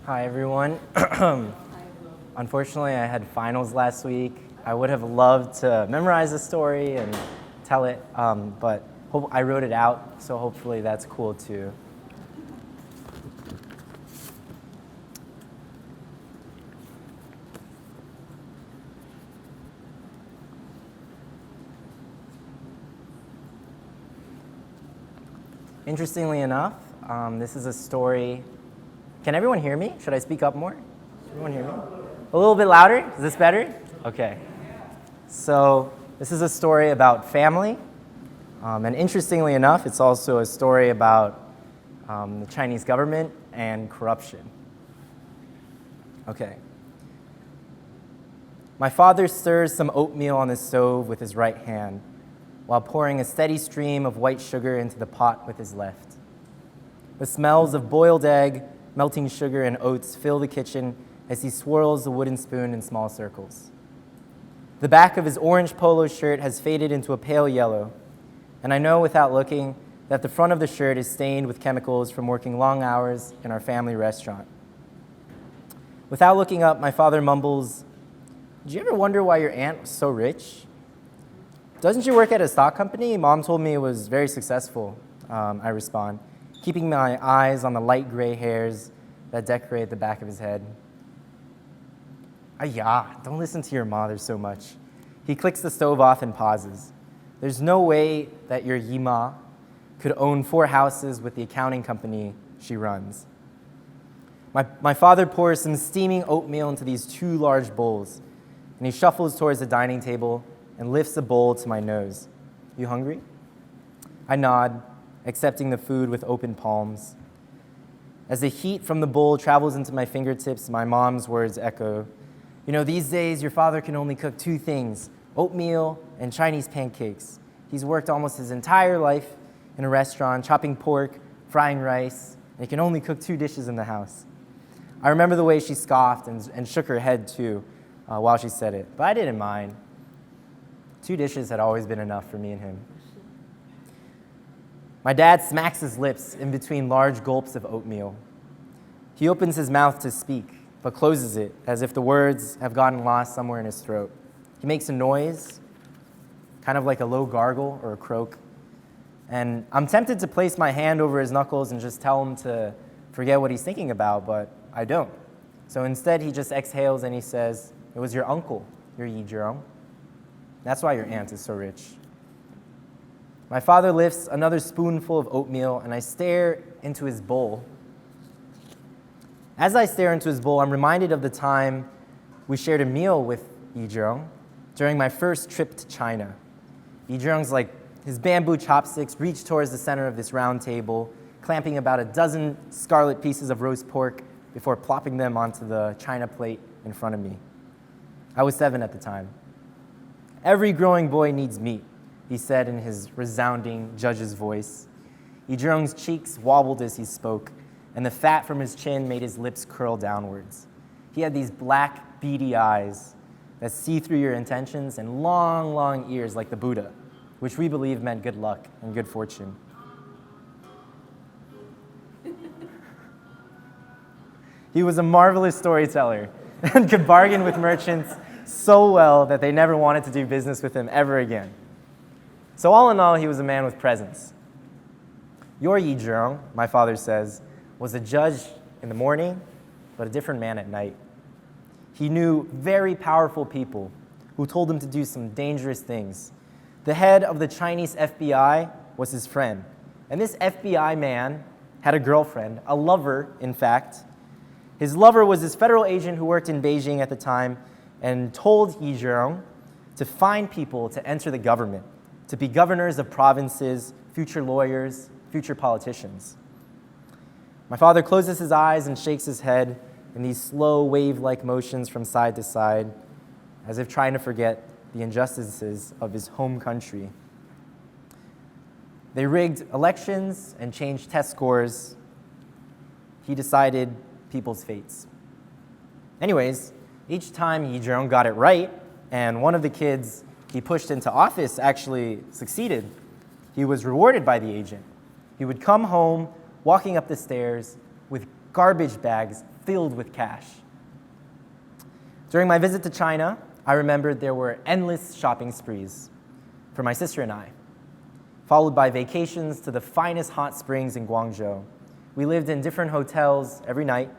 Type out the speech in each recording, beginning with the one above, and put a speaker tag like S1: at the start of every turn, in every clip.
S1: Hi, everyone. Unfortunately, I had finals last week. I would have loved to memorize the story and tell it, but I wrote it out, so hopefully that's cool too. Interestingly enough, this is a story. Can everyone hear me? Should I speak up more? Everyone hear me? A little bit louder? Is this better? Okay. So this is a story about family, and interestingly enough, it's also a story about the Chinese government and corruption. Okay. My father stirs some oatmeal on the stove with his right hand, while pouring a steady stream of white sugar into the pot with his left. The smells of boiled egg, melting sugar, and oats fill the kitchen as he swirls the wooden spoon in small circles. The back of his orange polo shirt has faded into a pale yellow, and I know without looking that the front of the shirt is stained with chemicals from working long hours in our family restaurant. Without looking up, my father mumbles, "Did you ever wonder why your aunt was so rich?" "Doesn't she work at a stock company? Mom told me it was very successful," I respond, keeping my eyes on the light gray hairs that decorate the back of his head. Don't listen to your mother so much. He clicks the stove off and pauses. There's no way that your Yima could own 4 houses with the accounting company she runs. My father pours some steaming oatmeal into these 2 large bowls, and he shuffles towards the dining table and lifts the bowl to my nose. "You hungry?" I nod, accepting the food with open palms. As the heat from the bowl travels into my fingertips, my mom's words echo. "You know, these days your father can only cook 2 things, oatmeal and Chinese pancakes. He's worked almost his entire life in a restaurant, chopping pork, frying rice, and he can only cook 2 dishes in the house." I remember the way she scoffed and shook her head too while she said it, but I didn't mind. 2 dishes had always been enough for me and him. My dad smacks his lips in between large gulps of oatmeal. He opens his mouth to speak, but closes it as if the words have gotten lost somewhere in his throat. He makes a noise, kind of like a low gargle or a croak, and I'm tempted to place my hand over his knuckles and just tell him to forget what he's thinking about, but I don't. So instead, he just exhales and he says, "It was your uncle, your Yi Zhirong. That's why your aunt is so rich." My father lifts another spoonful of oatmeal, and I stare into his bowl. As I stare into his bowl, I'm reminded of the time we shared a meal with Yi Zhirong during my first trip to China. Yi Zhirong's his bamboo chopsticks reach towards the center of this round table, clamping about a dozen scarlet pieces of roast pork before plopping them onto the china plate in front of me. I was 7 at the time. "Every growing boy needs meat," he said in his resounding judge's voice. Yi Zhirong's cheeks wobbled as he spoke, and the fat from his chin made his lips curl downwards. He had these black, beady eyes that see through your intentions and long, long ears like the Buddha, which we believe meant good luck and good fortune. He was a marvelous storyteller and could bargain with merchants so well that they never wanted to do business with him ever again. So all in all, he was a man with presence. "Your Yi Zhirong," my father says, "was a judge in the morning, but a different man at night. He knew very powerful people who told him to do some dangerous things. The head of the Chinese FBI was his friend, and this FBI man had a girlfriend, a lover, in fact. His lover was this federal agent who worked in Beijing at the time and told Yi Zhirong to find people to enter the government, to be governors of provinces, future lawyers, future politicians." My father closes his eyes and shakes his head in these slow wave-like motions from side to side, as if trying to forget the injustices of his home country. They rigged elections and changed test scores. He decided people's fates. Anyways, each time Yi Zhirong got it right, and one of the kids he pushed into office actually succeeded, he was rewarded by the agent. He would come home walking up the stairs with garbage bags filled with cash. During my visit to China, I remembered there were endless shopping sprees for my sister and I, followed by vacations to the finest hot springs in Guangzhou. We lived in different hotels every night,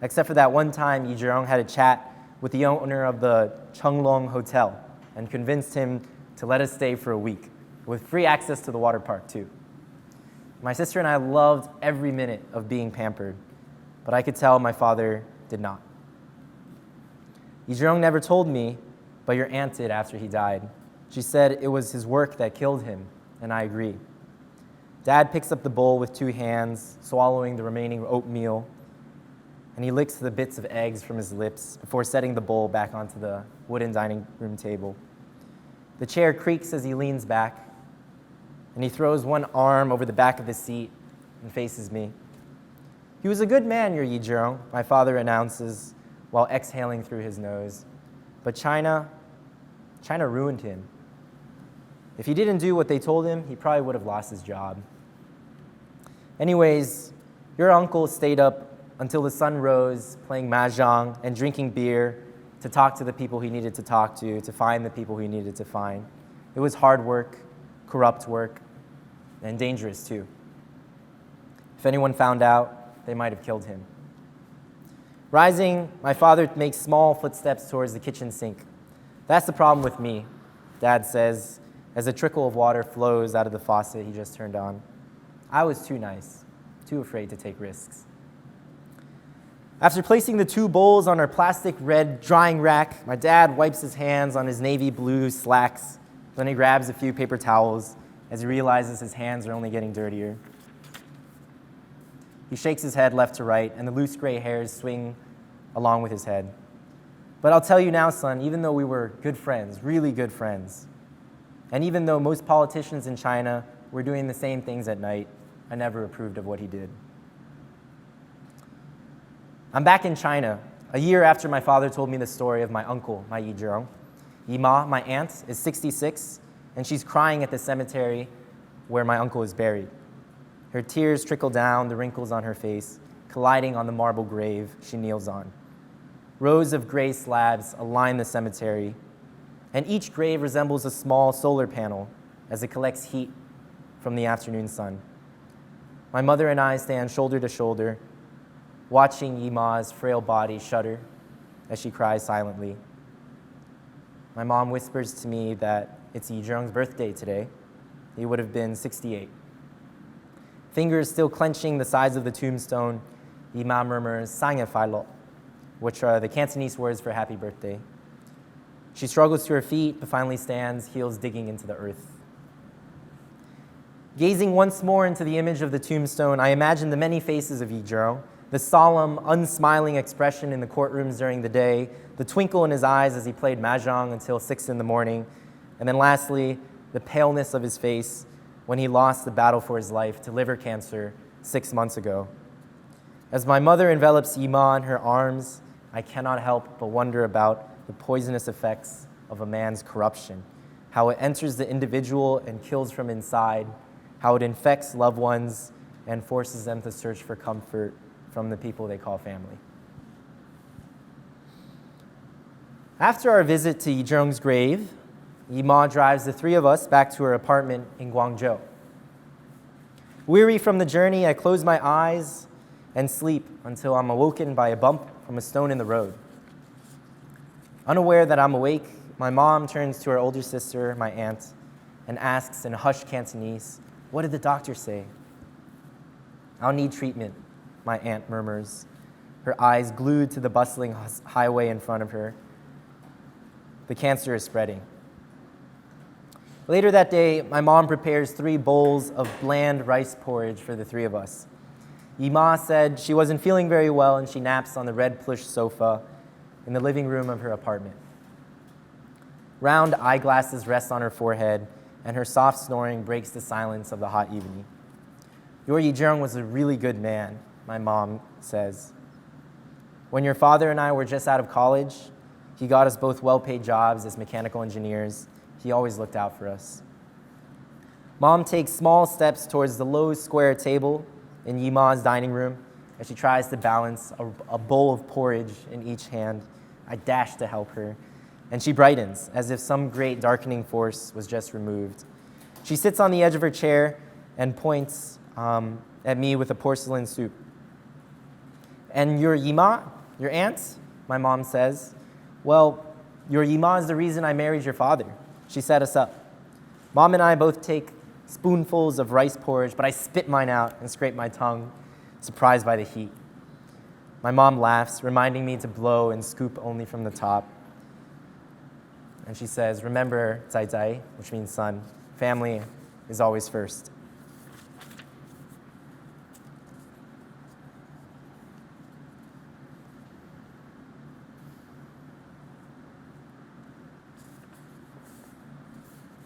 S1: except for that one time Yi Zhirong had a chat with the owner of the Chenglong Hotel and convinced him to let us stay for a week, with free access to the water park too. My sister and I loved every minute of being pampered, but I could tell my father did not. Yi Zhirong never told me, but your aunt did after he died. She said it was his work that killed him, and I agree. Dad picks up the bowl with 2 hands, swallowing the remaining oatmeal, and he licks the bits of eggs from his lips before setting the bowl back onto the wooden dining room table. The chair creaks as he leans back, and he throws one arm over the back of the seat and faces me. He was a good man, your Yi Zhirong, my father announces while exhaling through his nose. But China ruined him. If he didn't do what they told him, he probably would have lost his job. Anyways, your uncle stayed up until the sun rose, playing mahjong and drinking beer to talk to the people he needed to talk to find the people he needed to find. It was hard work, corrupt work, and dangerous too. If anyone found out, they might have killed him. Rising, my father makes small footsteps towards the kitchen sink. That's the problem with me, Dad says, as a trickle of water flows out of the faucet he just turned on. I was too nice, too afraid to take risks. After placing the 2 bowls on our plastic red drying rack, my dad wipes his hands on his navy blue slacks. Then he grabs a few paper towels as he realizes his hands are only getting dirtier. He shakes his head left to right, and the loose gray hairs swing along with his head. But I'll tell you now, son, even though we were good friends, really good friends, and even though most politicians in China were doing the same things at night, I never approved of what he did. I'm back in China, a year after my father told me the story of my uncle, my Yi Zhirong. Yi Ma, my aunt, is 66, and she's crying at the cemetery where my uncle is buried. Her tears trickle down the wrinkles on her face, colliding on the marble grave she kneels on. Rows of gray slabs align the cemetery, and each grave resembles a small solar panel as it collects heat from the afternoon sun. My mother and I stand shoulder to shoulder, watching Yi Ma's frail body shudder as she cries silently. My mom whispers to me that it's Yi Zhirong's birthday today. He would have been 68. Fingers still clenching the sides of the tombstone, Yi Ma murmurs, "Sang ye fai lo," which are the Cantonese words for happy birthday. She struggles to her feet, but finally stands, heels digging into the earth. Gazing once more into the image of the tombstone, I imagine the many faces of Yi Zhirong, the solemn, unsmiling expression in the courtrooms during the day, the twinkle in his eyes as he played mahjong until 6 in the morning, and then lastly, the paleness of his face when he lost the battle for his life to liver cancer 6 months ago. As my mother envelops Yi Ma in her arms, I cannot help but wonder about the poisonous effects of a man's corruption, how it enters the individual and kills from inside, how it infects loved ones and forces them to search for comfort from the people they call family. After our visit to Yi Zhirong's grave, Yi Ma drives the 3 of us back to her apartment in Guangzhou. Weary from the journey, I close my eyes and sleep until I'm awoken by a bump from a stone in the road. Unaware that I'm awake, my mom turns to her older sister, my aunt, and asks in hushed Cantonese, "What did the doctor say?" "I'll need treatment," my aunt murmurs, her eyes glued to the bustling highway in front of her. The cancer is spreading. Later that day, my mom prepares 3 bowls of bland rice porridge for the 3 of us. Yi Ma said she wasn't feeling very well and she naps on the red plush sofa in the living room of her apartment. Round eyeglasses rest on her forehead, and her soft snoring breaks the silence of the hot evening. "Your Yi Zhirong was a really good man," my mom says. "When your father and I were just out of college, he got us both well-paid jobs as mechanical engineers. He always looked out for us." Mom takes small steps towards the low square table in Yi Ma's dining room As she tries to balance a bowl of porridge in each hand, I dash to help her, and she brightens as if some great darkening force was just removed. She sits on the edge of her chair and points at me with a porcelain soup. And your Yima, your aunt, my mom says, well, your Yima is the reason I married your father. She set us up. Mom and I both take spoonfuls of rice porridge, but I spit mine out and scrape my tongue, surprised by the heat. My mom laughs, reminding me to blow and scoop only from the top. And she says, remember, Zai Zai, which means son, family is always first.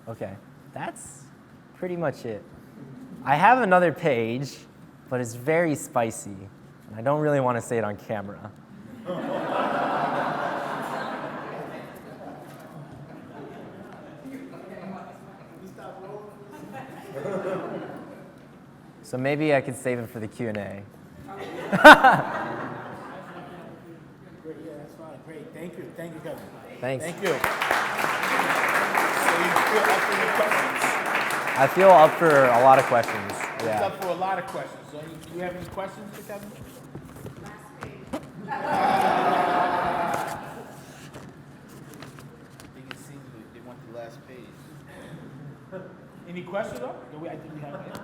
S1: Okay, that's pretty much it. I have another page, but it's very spicy, and I don't really want to say it on camera. So maybe I could save it for the Q&A.
S2: Great, yeah, that's fine. Great, thank you, Kevin.
S1: Thanks.
S2: Thank you. So you feel up for your questions?
S1: I feel up for a lot of questions.
S2: It's
S1: Yeah.
S2: up for a lot of questions. So do you have any questions for Kevin? I think it seems that they want the last page. Any questions though? I think we have it.
S3: You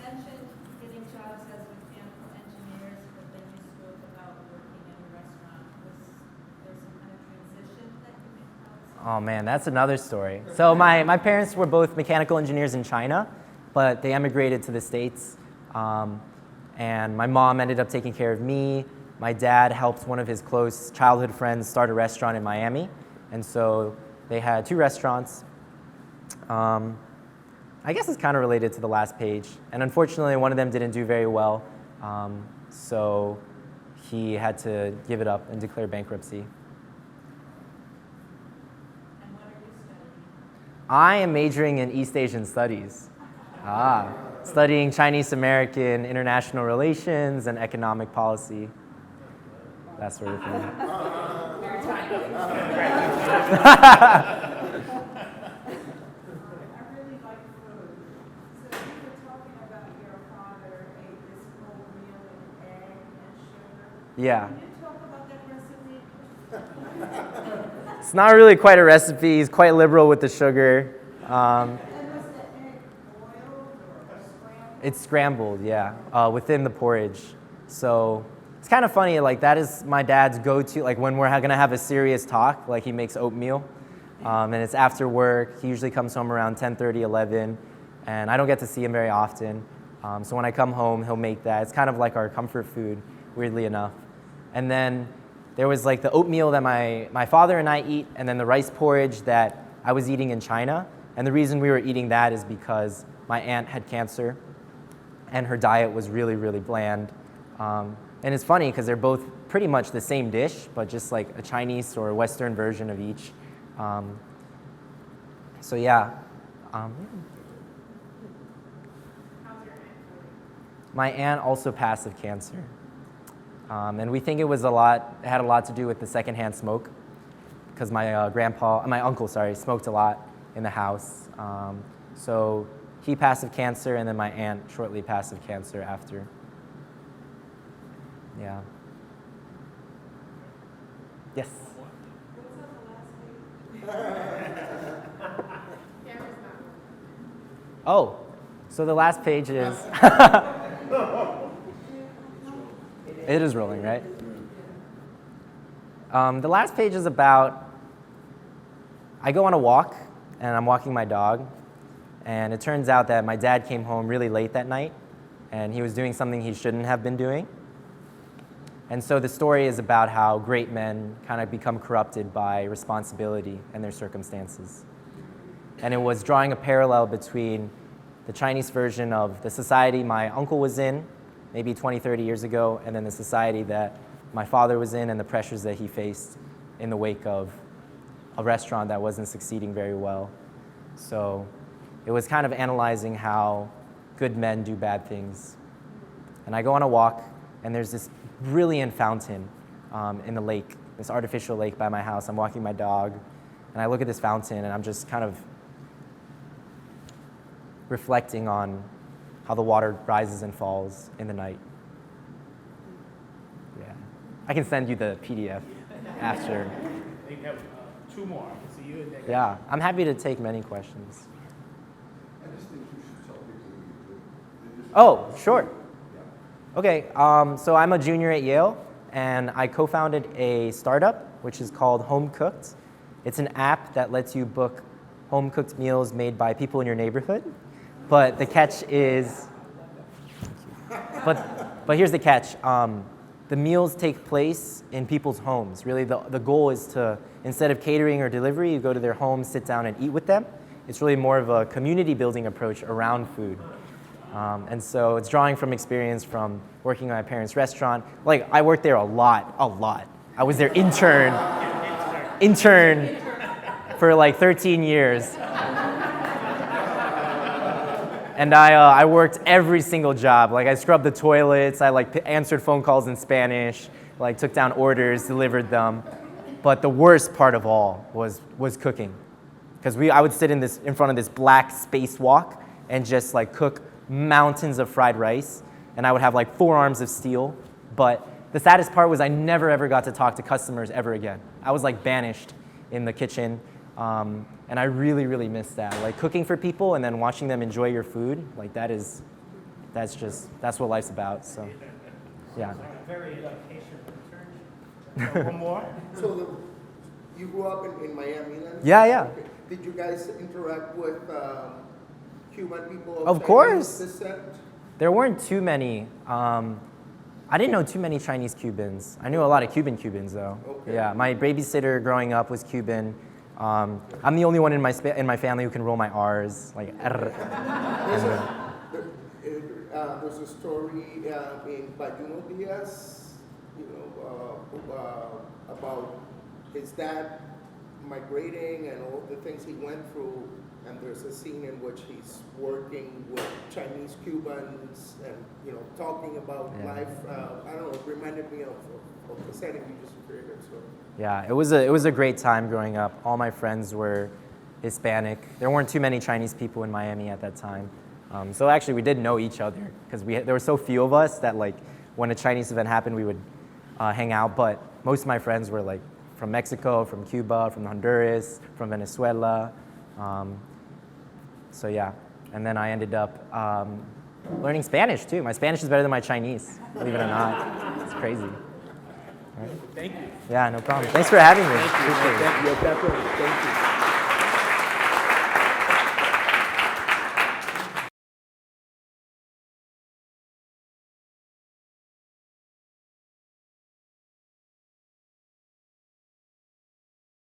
S3: mentioned getting jobs as mechanical engineers, but then you spoke about working in a restaurant. Was there some kind of transition that you made?
S1: Oh man, that's another story. So my parents were both mechanical engineers in China, but they emigrated to the States. And my mom ended up taking care of me. My dad helped one of his close childhood friends start a restaurant in Miami. And so they had 2 restaurants. I guess it's kind of related to the last page. And unfortunately, one of them didn't do very well. So he had to give it up and declare bankruptcy.
S3: And what are you studying?
S1: I am majoring in East Asian Studies. Studying Chinese American international relations and economic policy. That sort of thing.
S3: I really like food. So you were talking about your father ate this whole meal with egg and sugar.
S1: Yeah.
S3: Can you talk about that recipe?
S1: It's not really quite a recipe. He's quite liberal with the sugar.
S3: And was the egg boiled or scrambled?
S1: It's scrambled, yeah, within the porridge. So it's kind of funny, like that is my dad's go-to, like when we're gonna have a serious talk, like he makes oatmeal. And it's after work. He usually comes home around 10:30, 11, and I don't get to see him very often. So when I come home, he'll make that. It's kind of like our comfort food, weirdly enough. And then there was like the oatmeal that my father and I eat, and then the rice porridge that I was eating in China. And the reason we were eating that is because my aunt had cancer, and her diet was really, really bland. And it's funny because they're both pretty much the same dish, but just like a Chinese or Western version of each. So yeah.
S3: How's your aunt doing?
S1: My aunt also passed of cancer. And we think it had a lot to do with the secondhand smoke, because my uncle, smoked a lot in the house. So he passed of cancer, and then my aunt shortly passed of cancer after. Yeah. Yes. Oh, so the last page is. It is rolling, right? The last page is about, I go on a walk, and I'm walking my dog, and it turns out that my dad came home really late that night, and he was doing something he shouldn't have been doing. And so the story is about how great men kind of become corrupted by responsibility and their circumstances. And it was drawing a parallel between the Chinese version of the society my uncle was in, maybe 20, 30 years ago, and then the society that my father was in and the pressures that he faced in the wake of a restaurant that wasn't succeeding very well. So it was kind of analyzing how good men do bad things. And I go on a walk, and there's this brilliant fountain in the lake, this artificial lake by my house. I'm walking my dog, and I look at this fountain, and I'm just kind of reflecting on how the water rises and falls in the night. Yeah. I can send you the PDF after.
S2: They have two more. I can see you and that guy.
S1: Yeah, I'm happy to take many questions.
S4: I just think you should tell people who you do.
S1: Oh, sure. Okay, so I'm a junior at Yale, and I co-founded a startup, which is called Home Cooked. It's an app that lets you book home-cooked meals made by people in your neighborhood. But the catch is, but here's the catch. The meals take place in people's homes. Really, the goal is to, instead of catering or delivery, you go to their home, sit down, and eat with them. It's really more of a community building approach around food. And so it's drawing from experience from working at my parents' restaurant. Like, I worked there a lot. I was their intern for like 13 years. And I worked every single job. Like, I scrubbed the toilets, I answered phone calls in Spanish, like took down orders, delivered them. But the worst part of all was cooking. Because I would sit in front of this black spacewalk and just like cook mountains of fried rice, and I would have like 4 arms of steel. But the saddest part was I never ever got to talk to customers ever again. I was like banished in the kitchen, and I really, really missed that. Like cooking for people and then watching them enjoy your food, like that's what life's about. So, yeah.
S2: Very patient return. One more.
S4: So you grew up in Miami then?
S1: Yeah.
S4: Okay. Did you guys interact with Cuban people
S1: Of
S4: Chinese
S1: course.
S4: descent?
S1: There weren't too many. I didn't know too many Chinese Cubans. I knew a lot of Cubans though.
S4: Okay.
S1: Yeah, my babysitter growing up was Cuban. I'm the only one in my family who can roll my R's. Like,
S4: There's a story in Bayuno Diaz, about his dad migrating and all the things he went through. And there's a scene in which he's working with Chinese Cubans and talking about life. I don't know. It reminded me of the setting you just created. So.
S1: yeah, it was a great time growing up. All my friends were Hispanic. There weren't too many Chinese people in Miami at that time. So actually, we did know each other because there were so few of us that like when a Chinese event happened, we would hang out. But most of my friends were like from Mexico, from Cuba, from Honduras, from Venezuela. So yeah, and then I ended up learning Spanish too. My Spanish is better than my Chinese, believe it or not. It's crazy. All right.
S2: Thank you.
S1: Yeah, no problem. Thanks for having me.
S2: Thank you.
S1: Appreciate it.
S4: Yeah, definitely. Thank you.